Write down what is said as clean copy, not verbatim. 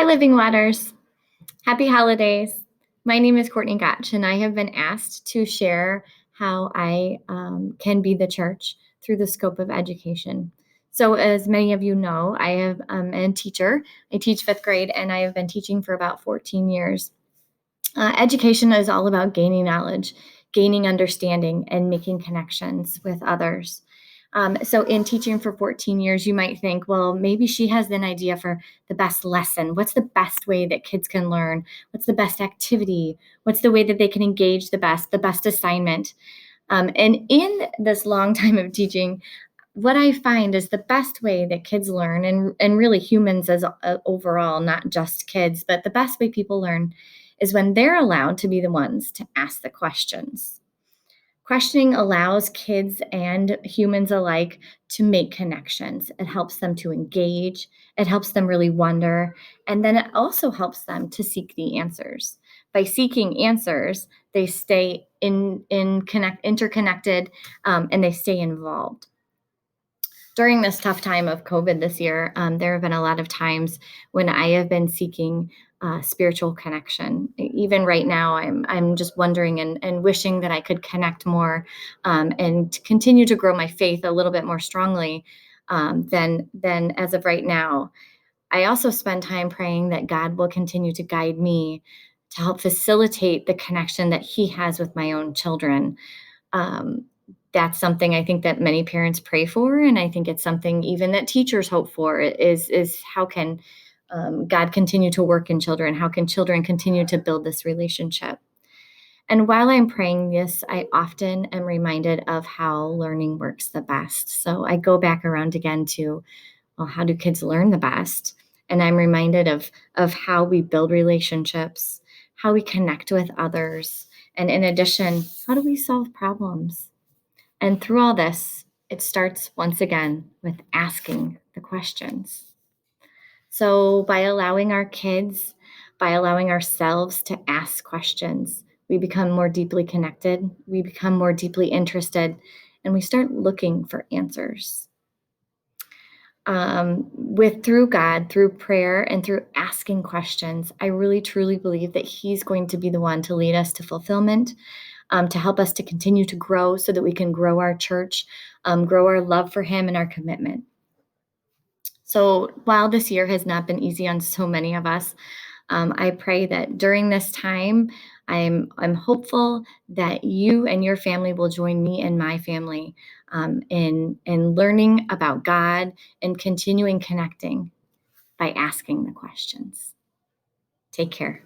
Hi, Living Waters. Happy holidays. My name is Courtney Gotch, and I have been asked to share how I can be the church through the scope of education. So, as many of you know, I'm a teacher. I teach fifth grade, and I have been teaching for about 14 years. Education is all about gaining knowledge, gaining understanding, and making connections with others. So, in teaching for 14 years, you might think, well, maybe she has an idea for the best lesson. What's the best way that kids can learn? What's the best activity? What's the way that they can engage the best assignment? And in this long time of teaching, what I find is the best way that kids learn, and really humans as overall, not just kids, but the best way people learn is when they're allowed to be the ones to ask the questions. Questioning allows kids and humans alike to make connections. It helps them to engage, it helps them really wonder, and then it also helps them to seek the answers. By seeking answers, they stay interconnected, and they stay involved. During this tough time of COVID this year, there have been a lot of times when I have been seeking spiritual connection. Even right now, I'm just wondering and wishing that I could connect more, and continue to grow my faith a little bit more strongly, than as of right now. I also spend time praying that God will continue to guide me to help facilitate the connection that He has with my own children. Um, that's something I think that many parents pray for, and I think it's something even that teachers hope for, is how can God continue to work in children? How can children continue to build this relationship? And while I'm praying this, I often am reminded of how learning works the best. So I go back around again to, well, how do kids learn the best? And I'm reminded of how we build relationships, how we connect with others, and in addition, how do we solve problems? And through all this, it starts once again with asking the questions. So, by allowing our kids, by allowing ourselves to ask questions, we become more deeply connected, we become more deeply interested, and we start looking for answers. With through God, through prayer, and through asking questions, I really truly believe that He's going to be the one to lead us to fulfillment, to help us to continue to grow so that we can grow our church, grow our love for Him and our commitment. So while this year has not been easy on so many of us, I pray that during this time, I'm hopeful that you and your family will join me and my family, in learning about God and continuing connecting by asking the questions. Take care.